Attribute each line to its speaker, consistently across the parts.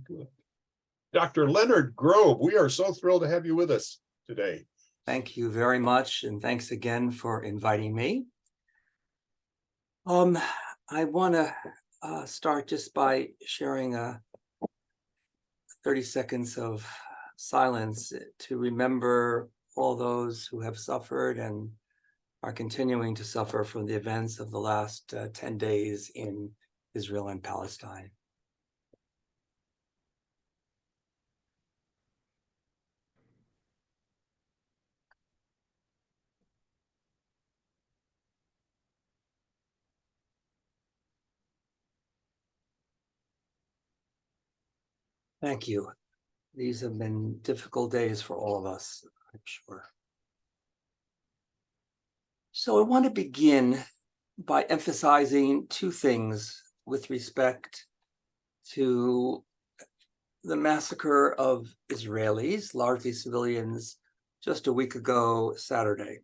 Speaker 1: Good. Dr. Leonard Grob, we are so thrilled to have you with us today.
Speaker 2: Thank you very much, and thanks again for inviting me. I want to start just by sharing 30 seconds of silence to remember all those who have suffered and are continuing to suffer from the events of the last 10 days in Israel and Palestine. Thank you. These have been difficult days for all of us, I'm sure. So I want to begin by emphasizing two things with respect to the massacre of Israelis, largely civilians, just a week ago Saturday.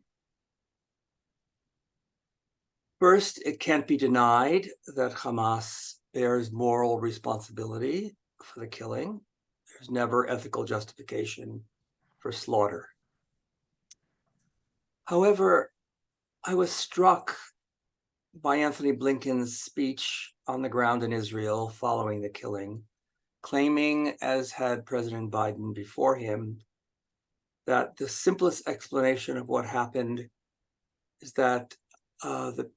Speaker 2: First, it can't be denied that Hamas bears moral responsibility for the killing. There's never ethical justification for slaughter. However, I was struck by Anthony Blinken's speech on the ground in Israel following the killing, claiming, as had President Biden before him, that the simplest explanation of what happened is that the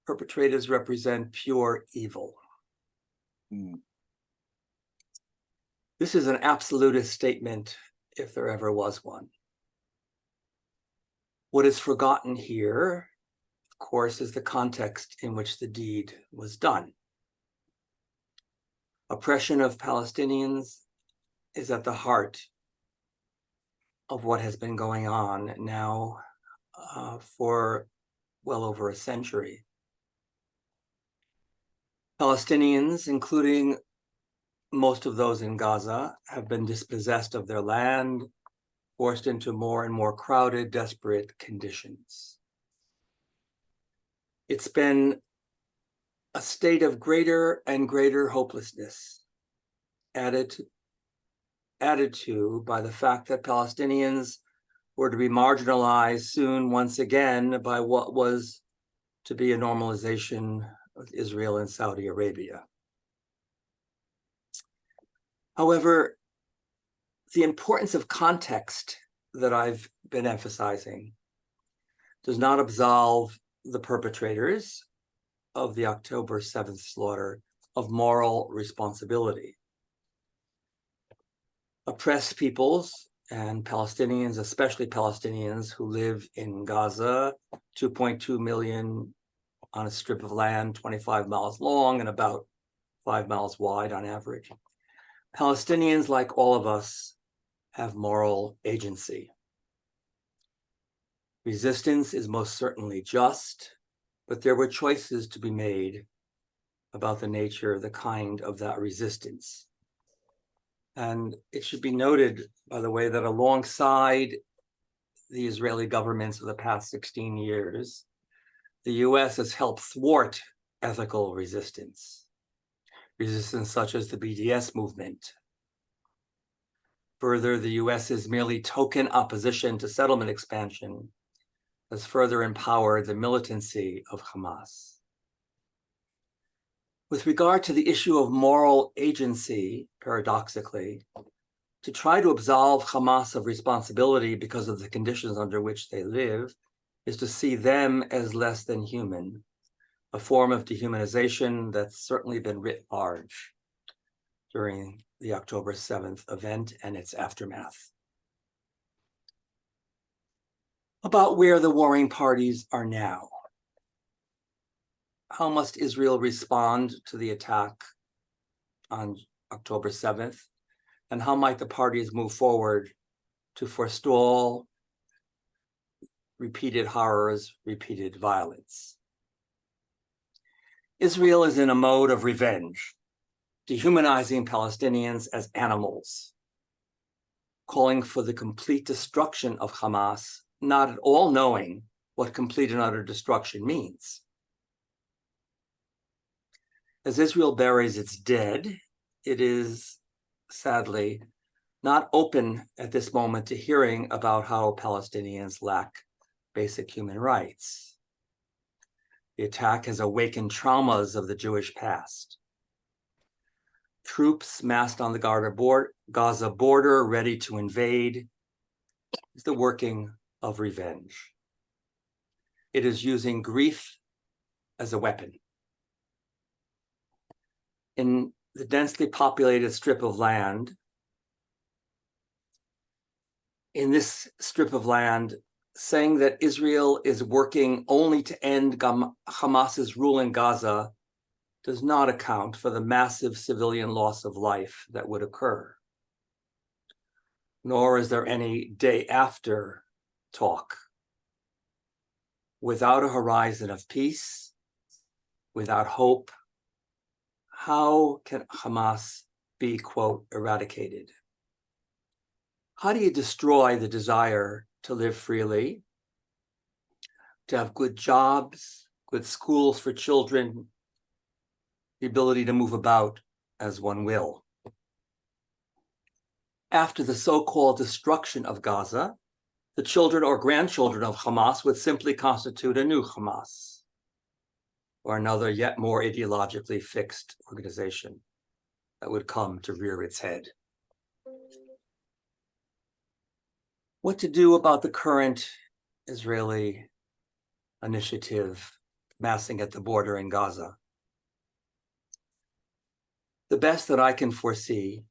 Speaker 2: perpetrators represent pure evil. This is an absolutist statement, if there ever was one. What is forgotten here, of course, is the context in which the deed was done. Oppression of Palestinians is at the heart of what has been going on now for well over a century. Palestinians, including most of those in Gaza, have been dispossessed of their land, forced into more and more crowded, desperate conditions. It's been a state of greater and greater hopelessness, added to by the fact that Palestinians were to be marginalized soon once again by what was to be a normalization of Israel and Saudi Arabia. However, the importance of context that I've been emphasizing does not absolve the perpetrators of the October 7th slaughter of moral responsibility. Oppressed peoples and Palestinians, especially Palestinians who live in Gaza, 2.2 million on a strip of land 25 miles long and about 5 miles wide on average. Palestinians, like all of us, have moral agency. Resistance is most certainly just, but there were choices to be made about the nature, the kind of that resistance. And it should be noted, by the way, that alongside the Israeli governments of the past 16 years, the US has helped thwart ethical resistance such as the BDS movement. Further, the US's merely token opposition to settlement expansion has further empowered the militancy of Hamas. With regard to the issue of moral agency, paradoxically, to try to absolve Hamas of responsibility because of the conditions under which they live is to see them as less than human, a form of dehumanization that's certainly been writ large during the October 7th event and its aftermath. About where the warring parties are now. How must Israel respond to the attack on October 7th? And how might the parties move forward to forestall repeated horrors, repeated violence? Israel is in a mode of revenge, dehumanizing Palestinians as animals, calling for the complete destruction of Hamas, not at all knowing what complete and utter destruction means. As Israel buries its dead, it is sadly, not open at this moment to hearing about how Palestinians lack basic human rights. The attack has awakened traumas of the Jewish past. Troops massed on the Gaza border, ready to invade, is the working of revenge. It is using grief as a weapon. In the densely populated strip of land, saying that Israel is working only to end Hamas's rule in Gaza does not account for the massive civilian loss of life that would occur. Nor is there any day after talk. Without a horizon of peace, without hope, how can Hamas be, quote, eradicated? How do you destroy the desire to live freely, to have good jobs, good schools for children, the ability to move about as one will? After the so-called destruction of Gaza, the children or grandchildren of Hamas would simply constitute a new Hamas, or another yet more ideologically fixed organization that would come to rear its head. What to do about the current Israeli initiative massing at the border in Gaza? The best that I can foresee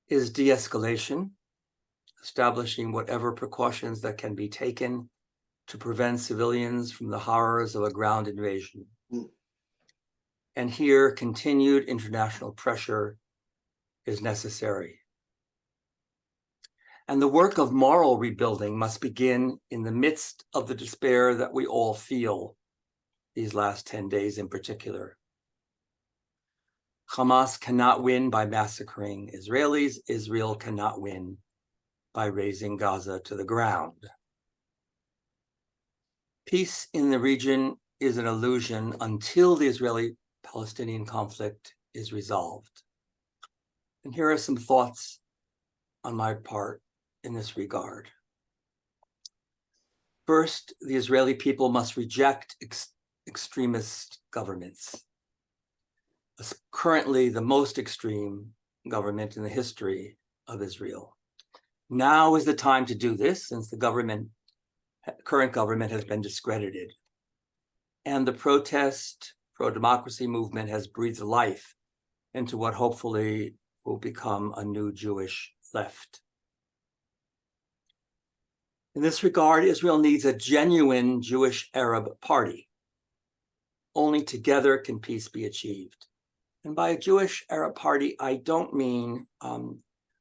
Speaker 2: is de-escalation, establishing whatever precautions that can be taken to prevent civilians from the horrors of a ground invasion. And here, continued international pressure is necessary. And the work of moral rebuilding must begin in the midst of the despair that we all feel these last 10 days in particular. Hamas cannot win by massacring Israelis. Israel cannot win by razing Gaza to the ground. Peace in the region is an illusion until the Israeli-Palestinian conflict is resolved. And here are some thoughts on my part in this regard. First, the Israeli people must reject extremist governments. Currently the most extreme government in the history of Israel. Now is the time to do this, since the current government has been discredited. And the pro-democracy movement has breathed life into what hopefully will become a new Jewish left. In this regard, Israel needs a genuine Jewish Arab party. Only together can peace be achieved. And by a Jewish Arab party, I don't mean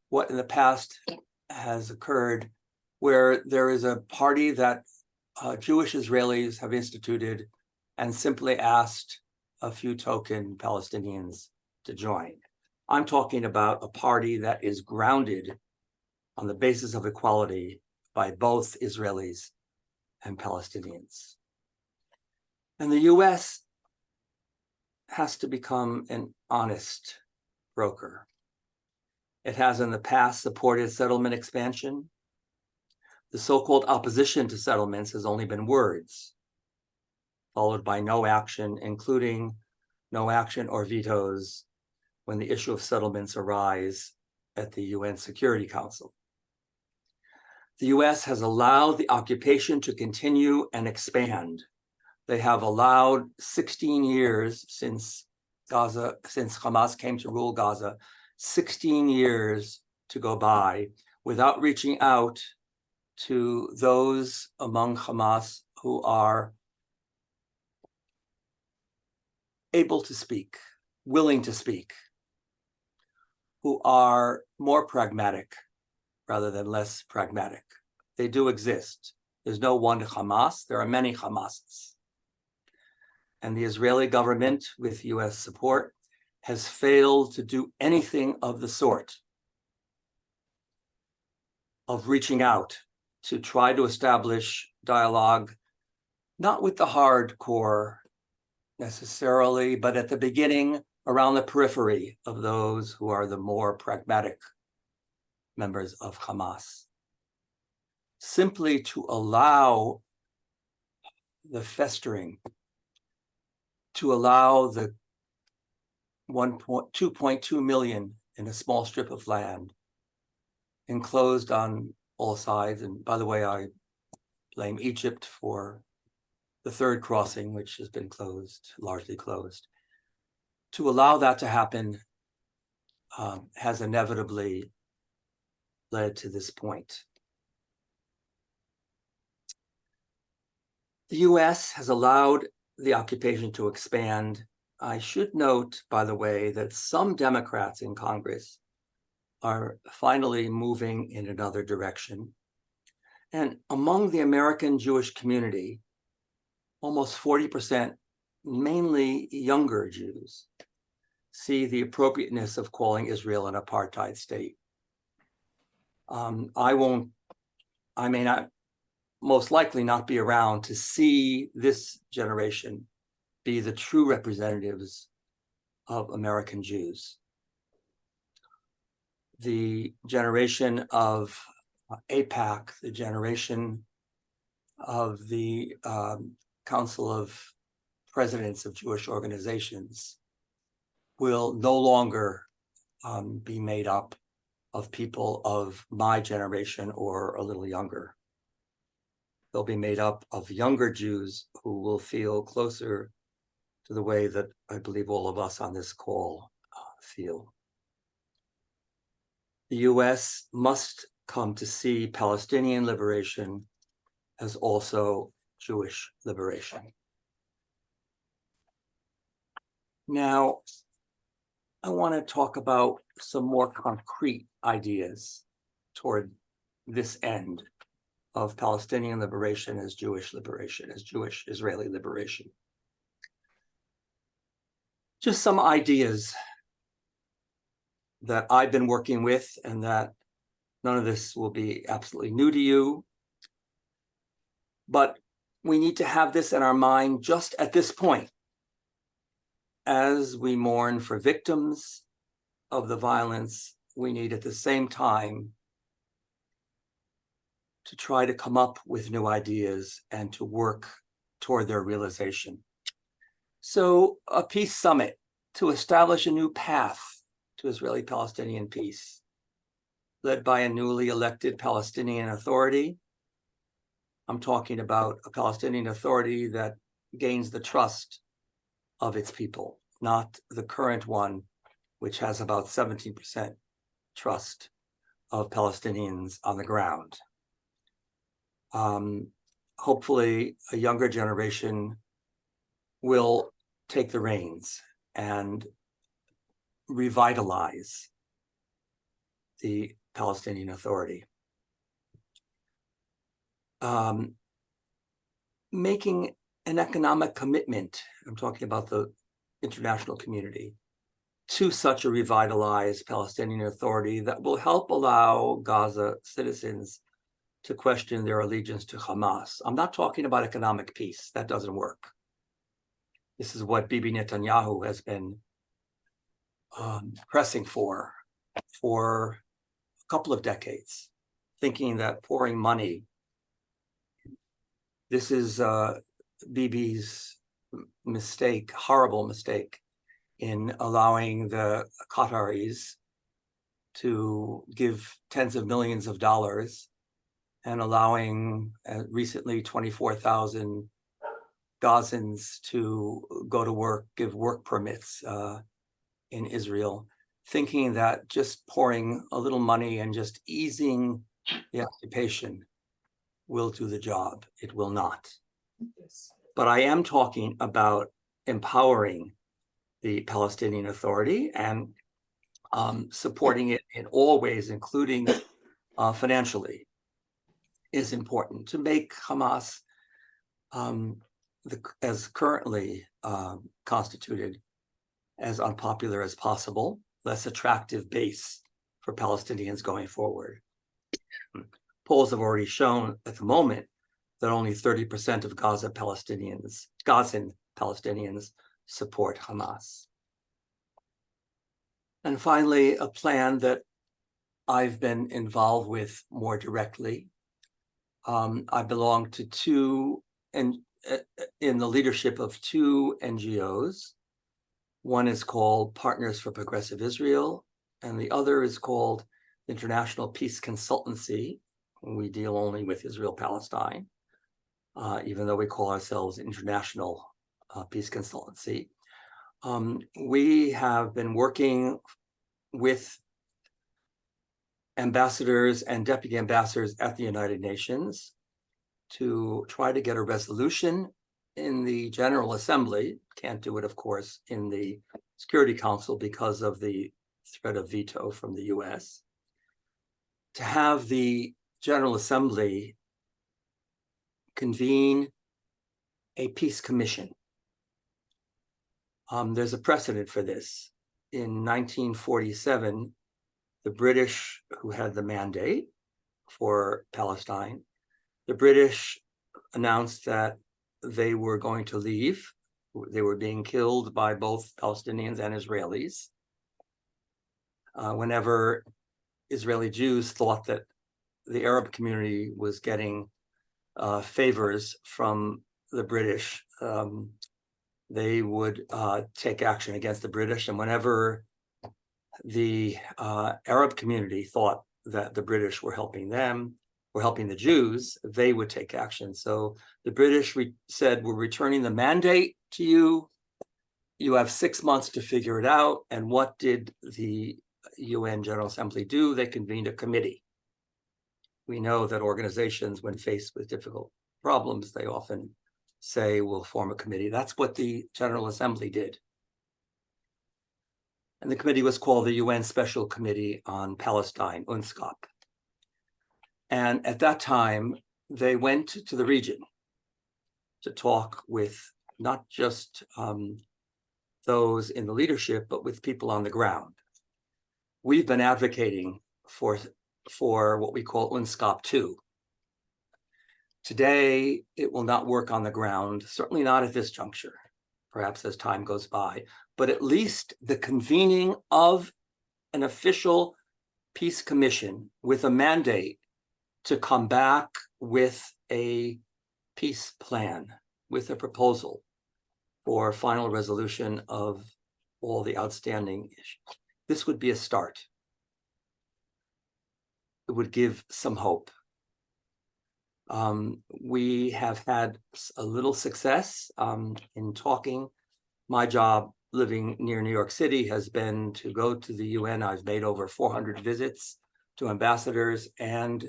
Speaker 2: what in the past has occurred, where there is a party that Jewish Israelis have instituted and simply asked a few token Palestinians to join. I'm talking about a party that is grounded on the basis of equality by both Israelis and Palestinians. And the US has to become an honest broker. It has in the past supported settlement expansion. The so-called opposition to settlements has only been words, followed by no action, including no action or vetoes when the issue of settlements arise at the UN Security Council. The US has allowed the occupation to continue and expand. They have allowed 16 years since Hamas came to rule Gaza, 16 years to go by without reaching out to those among Hamas who are able to speak, willing to speak, who are more pragmatic rather than less pragmatic. They do exist. There's no one Hamas, there are many Hamases. And the Israeli government, with US support, has failed to do anything of the sort, of reaching out to try to establish dialogue, not with the hardcore necessarily, but at the beginning, around the periphery of those who are the more pragmatic members of Hamas, simply to allow the festering, to allow the 2.2 million in a small strip of land enclosed on all sides. And by the way, I blame Egypt for the third crossing, which has been closed, largely closed. To allow that to happen has inevitably led to this point. The US has allowed the occupation to expand. I should note, by the way, that some Democrats in Congress are finally moving in another direction. And among the American Jewish community, almost 40%, mainly younger Jews, see the appropriateness of calling Israel an apartheid state. I may not, most likely not be around to see this generation be the true representatives of American Jews. The generation of AIPAC, the generation of the Council of Presidents of Jewish Organizations will no longer be made up of people of my generation or a little younger. They'll be made up of younger Jews who will feel closer to the way that I believe all of us on this call feel. The US must come to see Palestinian liberation as also Jewish liberation. Now, I want to talk about some more concrete ideas toward this end of Palestinian liberation as Jewish liberation, as Jewish Israeli liberation. Just some ideas that I've been working with, and that none of this will be absolutely new to you. But we need to have this in our mind just at this point, as we mourn for victims of the violence. We need at the same time to try to come up with new ideas and to work toward their realization. So a peace summit to establish a new path to Israeli-Palestinian peace, led by a newly elected Palestinian Authority. I'm talking about a Palestinian Authority that gains the trust of its people, not the current one, which has about 17% trust of Palestinians on the ground. Hopefully, a younger generation will take the reins and revitalize the Palestinian Authority. Making an economic commitment, I'm talking about the international community, to such a revitalized Palestinian Authority that will help allow Gaza citizens to question their allegiance to Hamas. I'm not talking about economic peace. That doesn't work. This is what Bibi Netanyahu has been pressing for a couple of decades, thinking that pouring money, this is Bibi's mistake, horrible mistake, in allowing the Qataris to give tens of millions of dollars and allowing recently 24,000 Gazans to go to work, give work permits in Israel, thinking that just pouring a little money and just easing the occupation will do the job. It will not. Yes. But I am talking about empowering the Palestinian Authority and supporting it in all ways, including financially, is important to make Hamas, as currently constituted, as unpopular as possible, less attractive base for Palestinians going forward. Polls have already shown at the moment that only 30% of Gazan Palestinians support Hamas. And finally, a plan that I've been involved with more directly. I belong to two, and in the leadership of two NGOs. One is called Partners for Progressive Israel, and the other is called International Peace Consultancy. We deal only with Israel-Palestine, even though we call ourselves International Peace Consultancy. We have been working with ambassadors and deputy ambassadors at the United Nations to try to get a resolution in the General Assembly. Can't do it, of course, in the Security Council because of the threat of veto from the US. To have the General Assembly convene a peace commission. There's a precedent for this. In 1947, the British, who had the mandate for Palestine, the British announced that they were going to leave. They were being killed by both Palestinians and Israelis. Whenever Israeli Jews thought that the Arab community was getting favors from the British, they would take action against the British. And whenever the Arab community thought that the British were helping them, were helping the Jews, they would take action. So the British said, we're returning the mandate to you. You have 6 months to figure it out. And what did the UN General Assembly do? They convened a committee. We know that organizations, when faced with difficult problems, they often say, we'll form a committee. That's what the General Assembly did. And the committee was called the UN Special Committee on Palestine, UNSCOP. And at that time, they went to the region to talk with not just those in the leadership, but with people on the ground. We've been advocating for what we call UNSCOP 2. Today, it will not work on the ground, certainly not at this juncture, perhaps as time goes by, but at least the convening of an official peace commission with a mandate to come back with a peace plan, with a proposal for final resolution of all the outstanding issues. This would be a start. It would give some hope. We have had a little success in talking. My job living near New York City has been to go to the UN. I've made over 400 visits to ambassadors and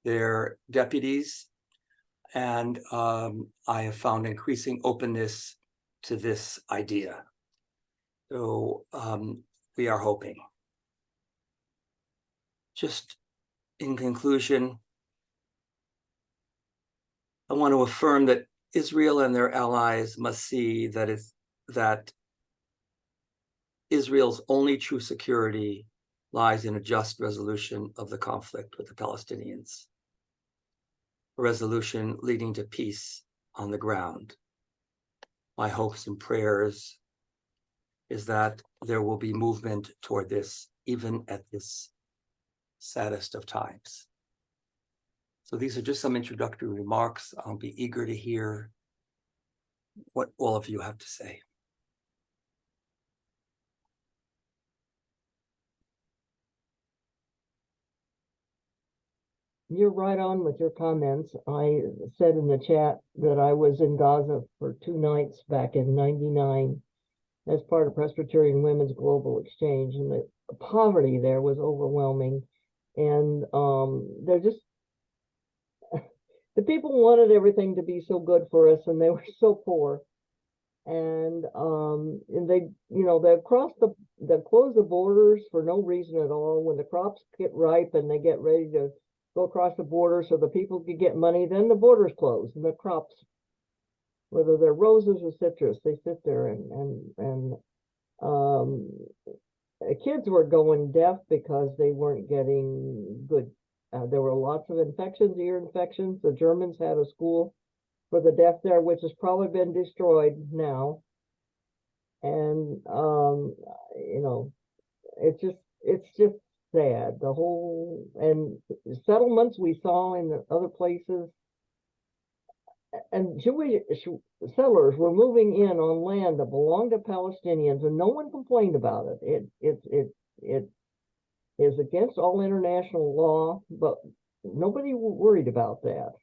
Speaker 2: their deputies. And I have found increasing openness to this idea. So we are hoping. Just in conclusion, I want to affirm that Israel and their allies must see that Israel's only true security lies in a just resolution of the conflict with the Palestinians, a resolution leading to peace on the ground. My hopes and prayers is that there will be movement toward this, even at this saddest of times. So these are just some introductory remarks. I'll be eager to hear what all of you have to say.
Speaker 3: You're right on with your comments. I said in the chat that I was in Gaza for 2 nights back in '99 as part of Presbyterian Women's Global Exchange, and the poverty there was overwhelming. And they're just, the people wanted everything to be so good for us, and they were so poor. And they, you know, they close the borders for no reason at all. When the crops get ripe and they get ready to go across the border so the people could get money, then the borders close and the crops, whether they're roses or citrus, they sit there and kids were going deaf because they weren't getting good. There were lots of infections, ear infections. The Germans had a school for the deaf there, which has probably been destroyed now. And, you know, it's just sad. The whole, and settlements we saw in the other places, and Jewish settlers were moving in on land that belonged to Palestinians, and no one complained about it. It is against all international law, but nobody worried about that.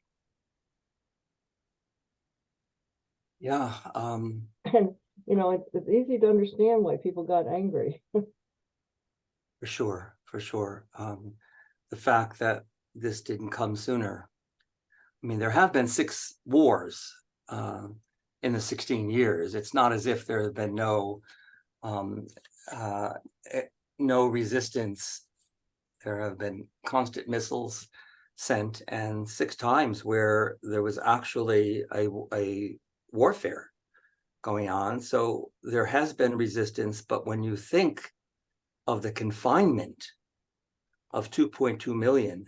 Speaker 2: Yeah,
Speaker 3: And you know, it's easy to understand why people got angry.
Speaker 2: for sure, for sure. The fact that this didn't come sooner. I mean, there have been 6 wars in the 16 years. It's not as if there have been no resistance. There have been constant missiles sent, and 6 times where there was actually a warfare going on. So there has been resistance, but when you think of the confinement of 2.2 million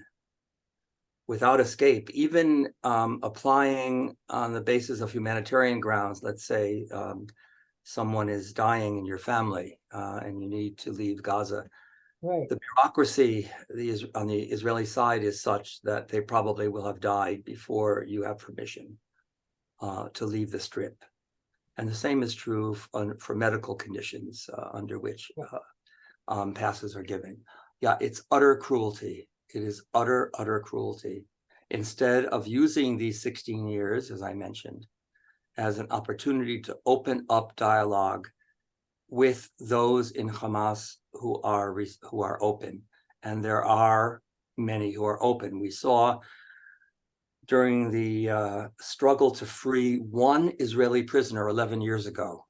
Speaker 2: without escape, even applying on the basis of humanitarian grounds, let's say someone is dying in your family and you need to leave Gaza.
Speaker 3: Right.
Speaker 2: The bureaucracy on the Israeli side is such that they probably will have died before you have permission to leave the strip. And the same is true for medical conditions under which passes are given. Yeah, it's utter cruelty. It is utter, utter cruelty. Instead of using these 16 years, as I mentioned, as an opportunity to open up dialogue with those in Hamas who are open, and there are many who are open. We saw during the struggle to free one Israeli prisoner 11 years ago,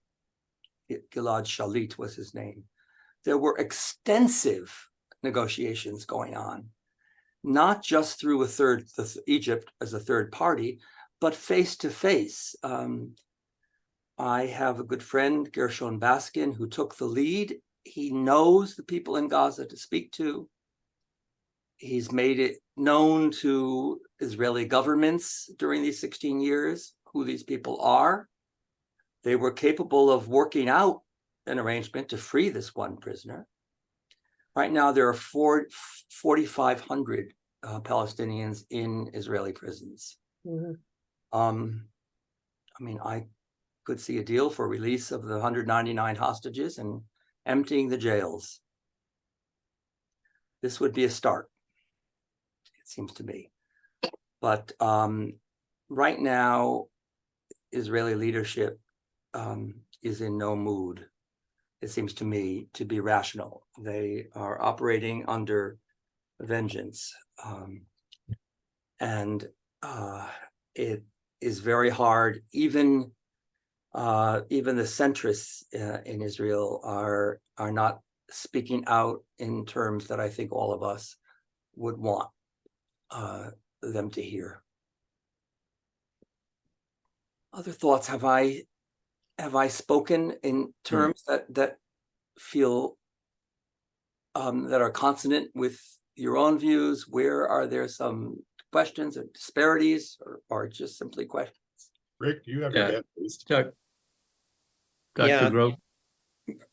Speaker 2: Gilad Shalit was his name. There were extensive negotiations going on, not just through Egypt as a third party, but face to face. I have a good friend, Gershon Baskin, who took the lead. He knows the people in Gaza to speak to. He's made it known to Israeli governments during these 16 years who these people are. They were capable of working out an arrangement to free this one prisoner. Right now, there are 4,500 Palestinians in Israeli prisons.
Speaker 3: Mm-hmm.
Speaker 2: I mean, I could see a deal for release of the 199 hostages and emptying the jails. This would be a start, it seems to me. But right now, Israeli leadership is in no mood, it seems to me, to be rational. They are operating under vengeance. And it is very hard. Even the centrists in Israel are not speaking out in terms that I think all of us would want them to hear. Other thoughts? Have I spoken in terms that feel that are consonant with your own views? Where are there some questions or disparities, or just simply questions?
Speaker 1: Rick, you have your hand raised.
Speaker 4: Dr.
Speaker 5: Yeah.
Speaker 4: Grob.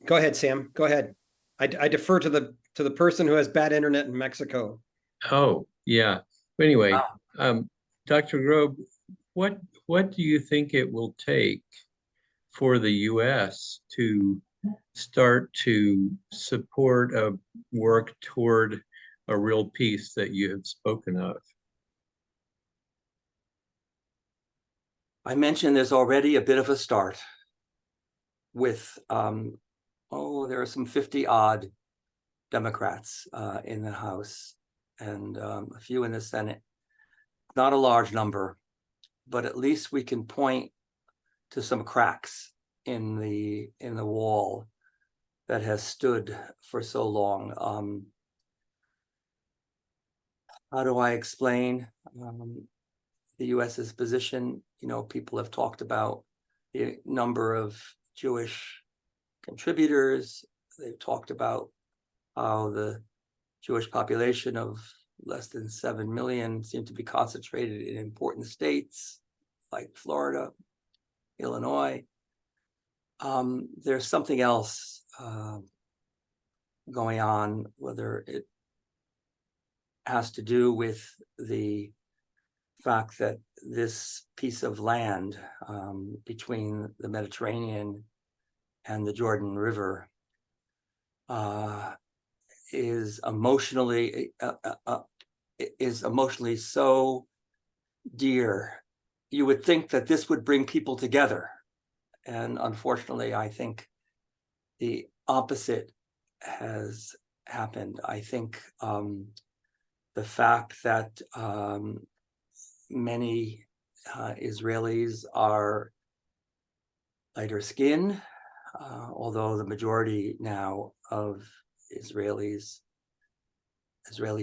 Speaker 5: Go ahead, Sam. Go ahead. I defer to the person who has bad internet in Mexico.
Speaker 4: Oh, yeah. Anyway, Dr. Grob, what do you think it will take for the U.S. to start to support a work toward a real peace that you have spoken of?
Speaker 2: I mentioned there's already a bit of a start with, there are some 50-odd Democrats in the House and a few in the Senate. Not a large number, but at least we can point to some cracks in the wall that has stood for so long. How do I explain the U.S.'s position? You know, people have talked about the number of Jewish contributors. They've talked about how the Jewish population of less than 7 million seem to be concentrated in important states like Florida, Illinois. there's something else going on, whether it has to do with the fact that this piece of land between the Mediterranean and the Jordan River is emotionally so dear. You would think that this would bring people together, and unfortunately, I think the opposite has happened. I think the fact that many Israelis are lighter skinned, although the majority now of Israeli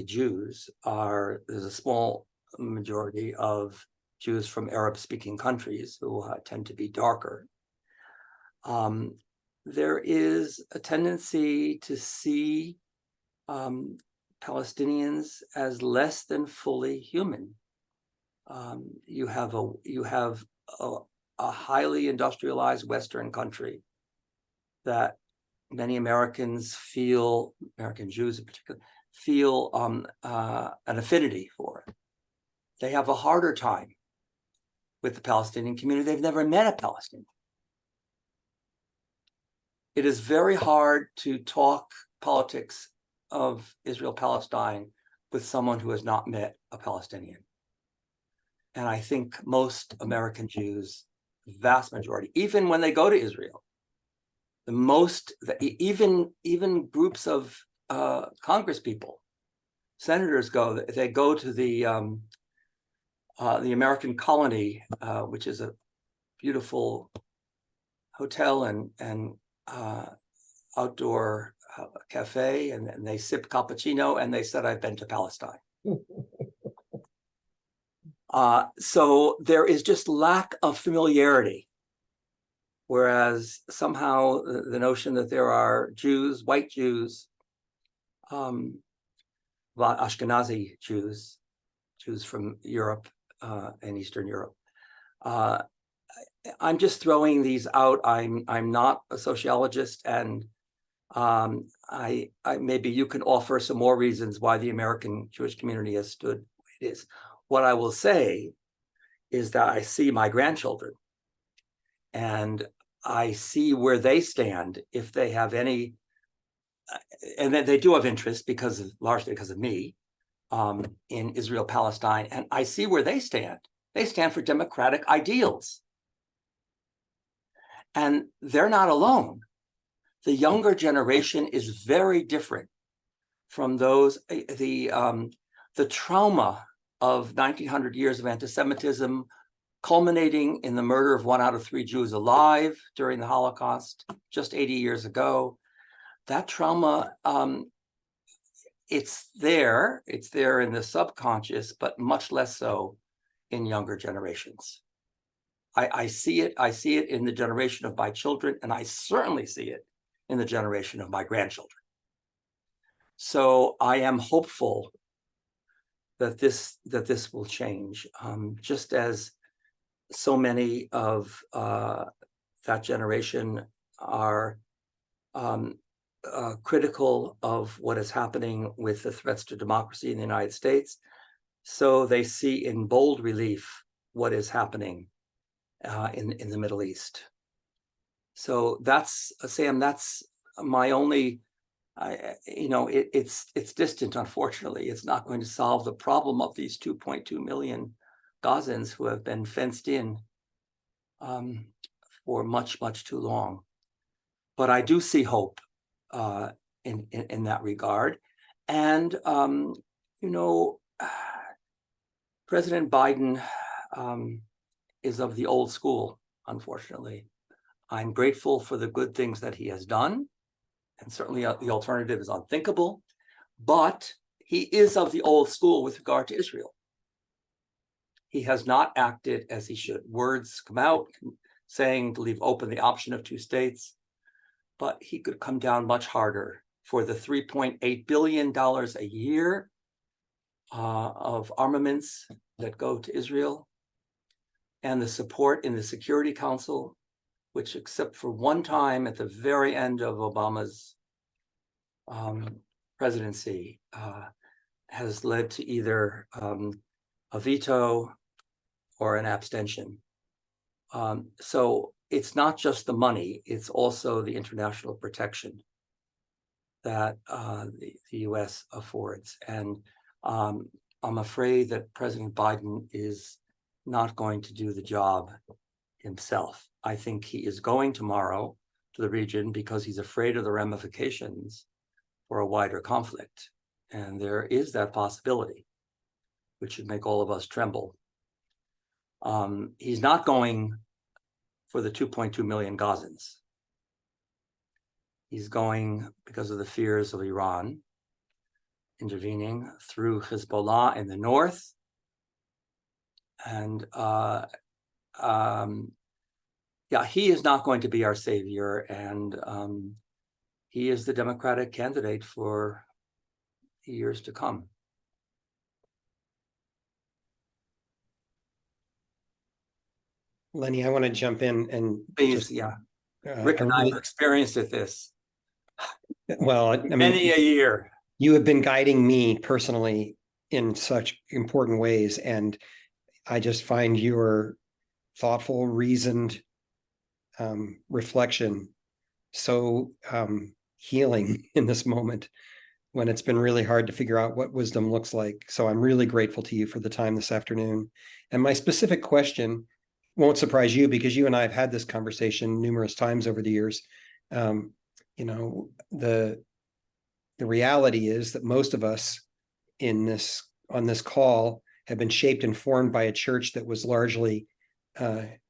Speaker 2: Jews there's a small majority of Jews from Arab-speaking countries who tend to be darker. There is a tendency to see Palestinians as less than fully human. You have a highly industrialized Western country that many Americans feel, American Jews in particular, feel an affinity for. They have a harder time with the Palestinian community. They've never met a Palestinian. It is very hard to talk politics of Israel-Palestine with someone who has not met a Palestinian. And I think most American Jews, vast majority, even when they go to Israel, even groups of Congress people, senators they go to the American Colony, which is a beautiful hotel and outdoor cafe, and they sip cappuccino, and they said, "I've been to Palestine." So there is just lack of familiarity. Whereas somehow the notion that there are Jews, white Jews, Ashkenazi Jews, Jews from Europe and Eastern Europe. I'm just throwing these out. I'm not a sociologist, and I maybe you can offer some more reasons why the American Jewish community has stood where it is. What I will say is that I see my grandchildren, and I see where they stand, if they have any, and they do have interest largely because of me, in Israel-Palestine, and I see where they stand. They stand for democratic ideals. And they're not alone. The younger generation is very different from those, the trauma of 1900 years of anti-Semitism, culminating in the murder of 1 out of 3 Jews alive during the Holocaust, just 80 years ago. That trauma, it's there in the subconscious, but much less so in younger generations. I see it in the generation of my children, and I certainly see it in the generation of my grandchildren. So I am hopeful that this will change, just as so many of that generation are critical of what is happening with the threats to democracy in the United States. So they see in bold relief what is happening in the Middle East. So that's, Sam, that's my only, it's distant, unfortunately. It's not going to solve the problem of these 2.2 million Gazans who have been fenced in for much, much too long. But I do see hope in that regard. And, President Biden is of the old school, unfortunately. I'm grateful for the good things that he has done, and certainly the alternative is unthinkable, but he is of the old school with regard to Israel. He has not acted as he should. Words come out saying to leave open the option of 2 states, but he could come down much harder for the $3.8 billion a year of armaments that go to Israel, and the support in the Security Council which, except for one time at the very end of Obama's presidency, has led to either a veto or an abstention. So it's not just the money, it's also the international protection that the US affords. And I'm afraid that President Biden is not going to do the job himself. I think he is going tomorrow to the region because he's afraid of the ramifications for a wider conflict. And there is that possibility, which should make all of us tremble. He's not going for the 2.2 million Gazans. He's going because of the fears of Iran intervening through Hezbollah in the north. And yeah, he is not going to be our savior. And he is the Democratic candidate for years to come.
Speaker 5: Lenny, I want to jump in and
Speaker 2: Please,
Speaker 5: just,
Speaker 2: yeah. Rick and I have experienced at this.
Speaker 5: well, I mean,
Speaker 2: Many a year.
Speaker 5: you have been guiding me personally in such important ways, and I just find your thoughtful, reasoned reflection so healing in this moment when it's been really hard to figure out what wisdom looks like. So I'm really grateful to you for the time this afternoon. And my specific question won't surprise you because you and I have had this conversation numerous times over the years. You know, the reality is that most of us on this call have been shaped and formed by a church that was largely or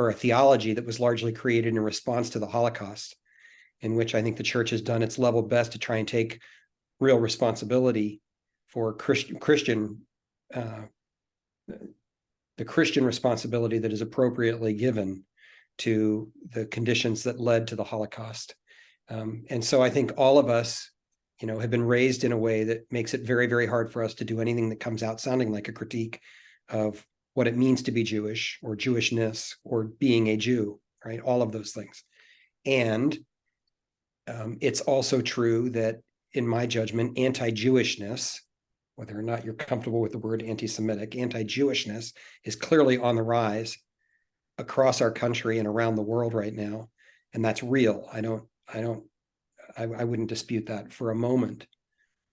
Speaker 5: a theology that was largely created in response to the Holocaust, in which I think the church has done its level best to try and take real responsibility for the Christian responsibility that is appropriately given to the conditions that led to the Holocaust. And so I think all of us, you know, have been raised in a way that makes it very, very hard for us to do anything that comes out sounding like a critique of what it means to be Jewish or Jewishness or being a Jew, right? All of those things. And it's also true that, in my judgment, anti-Jewishness, whether or not you're comfortable with the word anti-Semitic, anti-Jewishness is clearly on the rise across our country and around the world right now. And that's real. I wouldn't dispute that for a moment.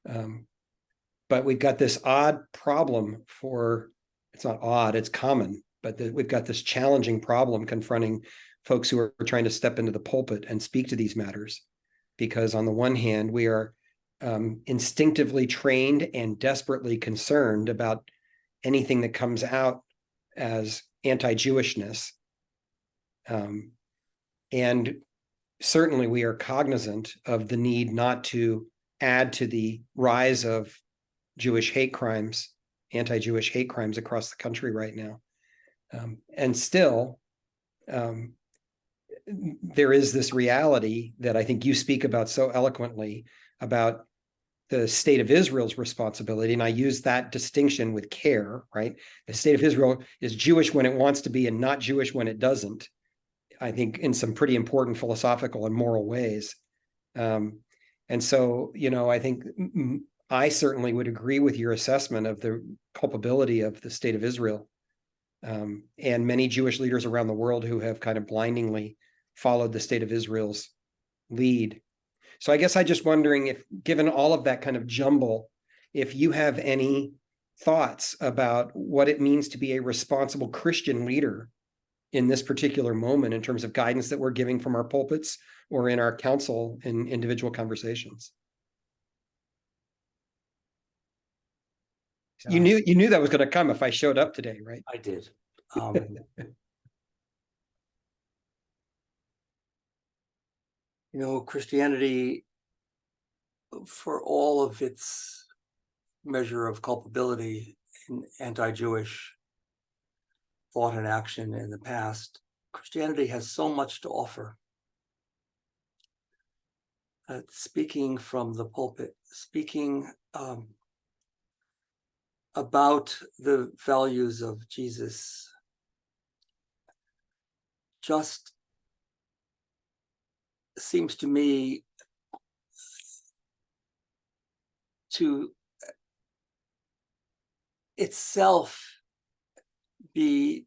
Speaker 5: But we've got this odd problem it's not odd, it's common, but we've got this challenging problem confronting folks who are trying to step into the pulpit and speak to these matters. Because on the one hand, we are instinctively trained and desperately concerned about anything that comes out as anti-Jewishness. And certainly we are cognizant of the need not to add to the rise of Jewish hate crimes, anti-Jewish hate crimes across the country right now. And still, there is this reality that I think you speak about so eloquently about the state of Israel's responsibility. And I use that distinction with care, right? The state of Israel is Jewish when it wants to be and not Jewish when it doesn't, I think, in some pretty important philosophical and moral ways. And so, you know, I think I certainly would agree with your assessment of the culpability of the state of Israel, and many Jewish leaders around the world who have kind of blindingly followed the state of Israel's lead. So I guess I'm just wondering if, given all of that kind of jumble, if you have any thoughts about what it means to be a responsible Christian leader in this particular moment in terms of guidance that we're giving from our pulpits or in our counsel in individual conversations. You knew that was going to come if I showed up today, right?
Speaker 2: I did. You know, Christianity, for all of its measure of culpability in anti-Jewish thought and action in the past, Christianity has so much to offer. Speaking from the pulpit, speaking about the values of Jesus, just seems to me to itself be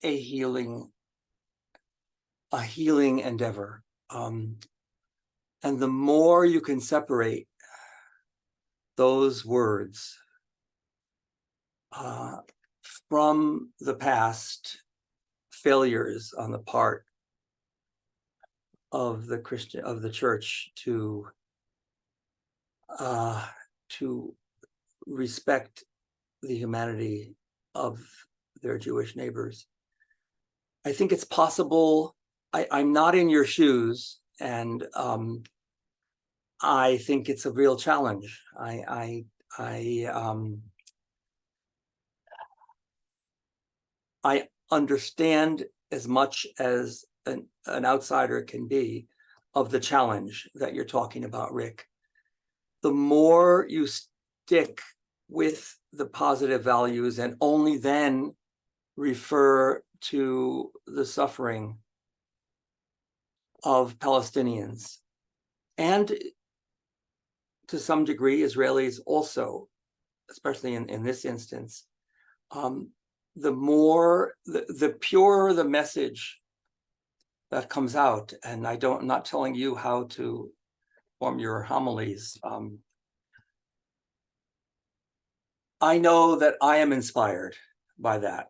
Speaker 2: a healing endeavor. And the more you can separate those words from the past failures on the part of the church to respect the humanity of their Jewish neighbors, I think it's possible. I'm not in your shoes, and I think it's a real challenge. I understand as much as an outsider can be of the challenge that you're talking about, Rick. The more you stick with the positive values and only then refer to the suffering of Palestinians, and to some degree Israelis also, especially in this instance, the more, the purer the message that comes out. And I'm not telling you how to form your homilies. I know that I am inspired by that.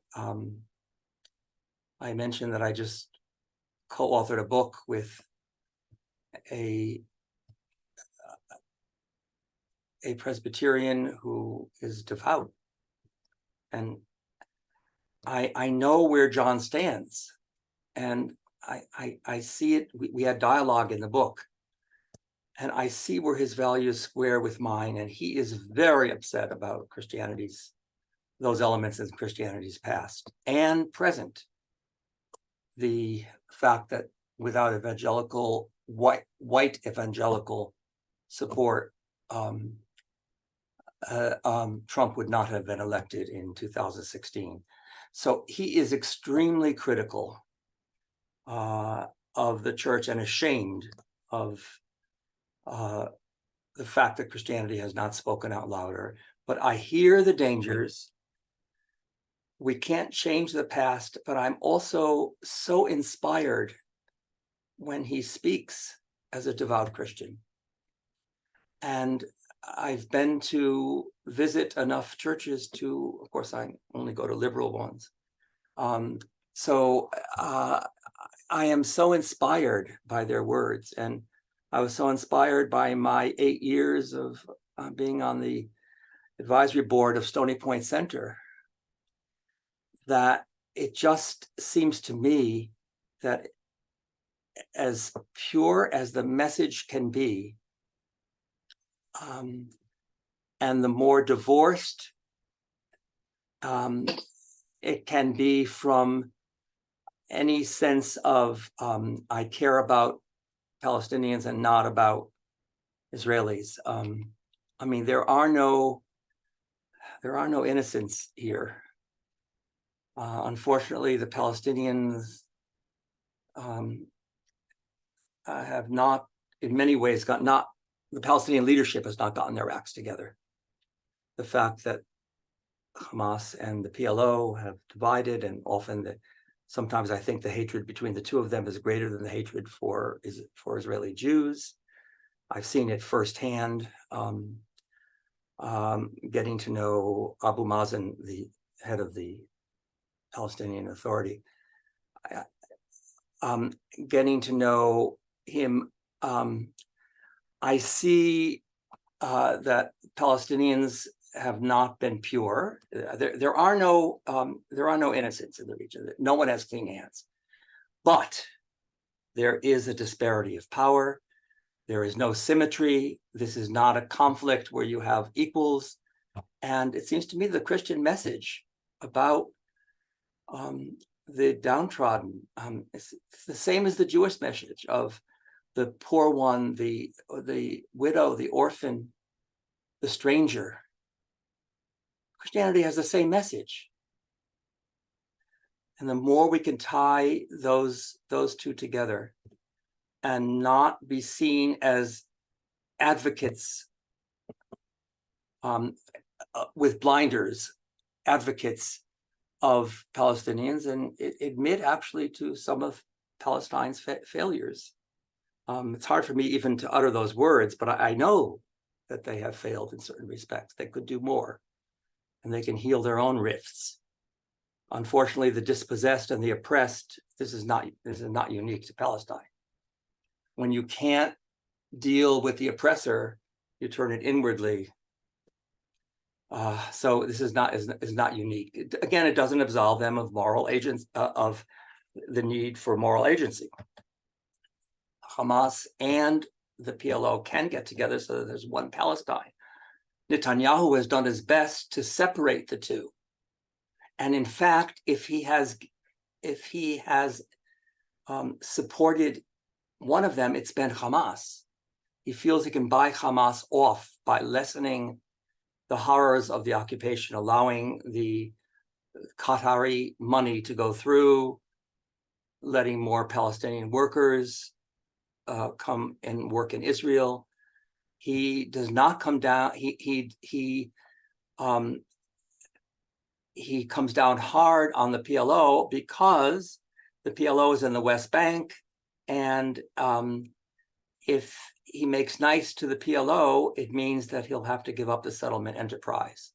Speaker 2: I mentioned that I just co-authored a book with a Presbyterian who is devout. And I know where John stands. And I see it. We had dialogue in the book. And I see where his values square with mine. And he is very upset about those elements in Christianity's past and present. The fact that without evangelical, white evangelical support, Trump would not have been elected in 2016. So he is extremely critical of the church and ashamed of the fact that Christianity has not spoken out louder. But I hear the dangers. We can't change the past, but I'm also so inspired when he speaks as a devout Christian. And I've been to visit enough churches to, of course, I only go to liberal ones. So I am so inspired by their words. And I was so inspired by my 8 years of being on the advisory board of Stony Point Center, that it just seems to me that as pure as the message can be, and the more divorced it can be from any sense of I care about Palestinians and not about Israelis. I mean, there are no innocents here. Unfortunately, the Palestinians have not, in many ways, the Palestinian leadership has not gotten their acts together. The fact that Hamas and the PLO have divided, and often sometimes I think the hatred between the two of them is greater than the hatred for Israeli Jews. I've seen it firsthand, getting to know Abu Mazen, the head of the Palestinian Authority, getting to know him. I see that Palestinians have not been pure. There are no innocents in the region. No one has clean hands, but there is a disparity of power. There is no symmetry. This is not a conflict where you have equals. And it seems to me the Christian message about the downtrodden, it's the same as the Jewish message of the poor one, the widow, the orphan, the stranger. Christianity has the same message. And the more we can tie those two together and not be seen as advocates with blinders, advocates of Palestinians, and admit actually to some of Palestine's failures. It's hard for me even to utter those words, but I know that they have failed in certain respects. They could do more, and they can heal their own rifts. Unfortunately, the dispossessed and the oppressed, this is not unique to Palestine. When you can't deal with the oppressor, you turn it inwardly. So this is not unique. Again, it doesn't absolve them of moral agents, of the need for moral agency. Hamas and the PLO can get together so that there's one Palestine. Netanyahu has done his best to separate the two. And in fact, if he has supported one of them, it's been Hamas. He feels he can buy Hamas off by lessening the horrors of the occupation, allowing the Qatari money to go through, letting more Palestinian workers come and work in Israel. He does not come down. He comes down hard on the PLO because the PLO is in the West Bank, and if he makes nice to the PLO, it means that he'll have to give up the settlement enterprise.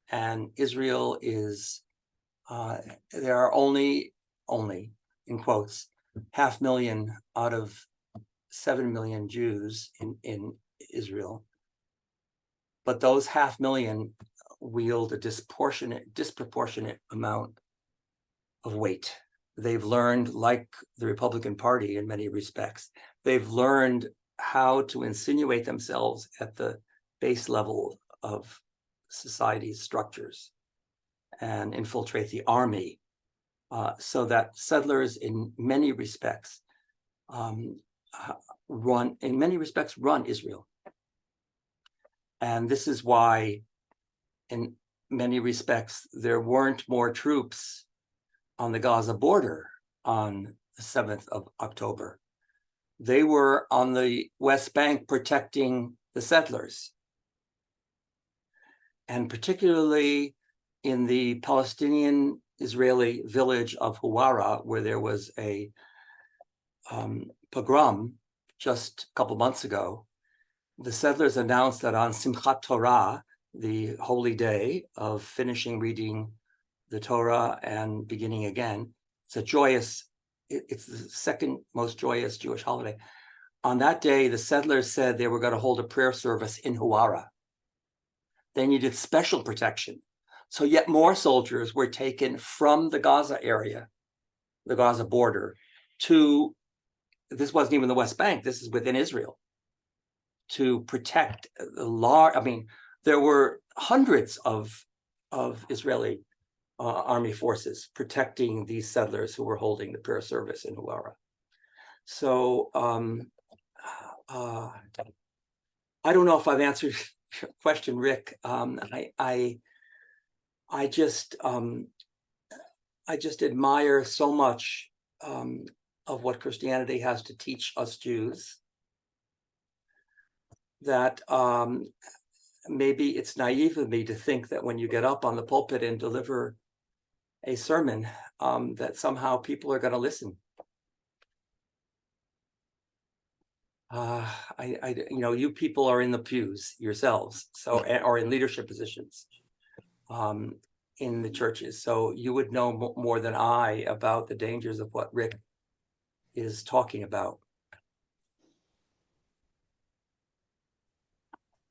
Speaker 2: And Israel is, there are only, in quotes, 500,000 out of 7 million Jews in Israel. But those 500,000 wield a disproportionate amount of weight. They've learned, like the Republican Party in many respects, they've learned how to insinuate themselves at the base level of society's structures and infiltrate the army, so that settlers in many respects run Israel. And this is why in many respects there weren't more troops on the Gaza border on the 7th of October. They were on the West Bank protecting the settlers. And particularly in the Palestinian-Israeli village of Huwara, where there was a pogrom just a couple months ago, the settlers announced that on Simchat Torah, the holy day of finishing reading the Torah and beginning again, it's the second most joyous Jewish holiday. On that day, the settlers said they were going to hold a prayer service in Huwara. They needed special protection. So yet more soldiers were taken from the Gaza area, the Gaza border, to, this wasn't even the West Bank, this is within Israel, to protect the there were hundreds of Israeli army forces protecting these settlers who were holding the prayer service in Huwara. So I don't know if I've answered your question, Rick. I just admire so much of what Christianity has to teach us Jews, that maybe it's naive of me to think that when you get up on the pulpit and deliver a sermon, that somehow people are going to listen. You people are in the pews yourselves, so, or in leadership positions in the churches, so you would know more than I about the dangers of what Rick is talking about.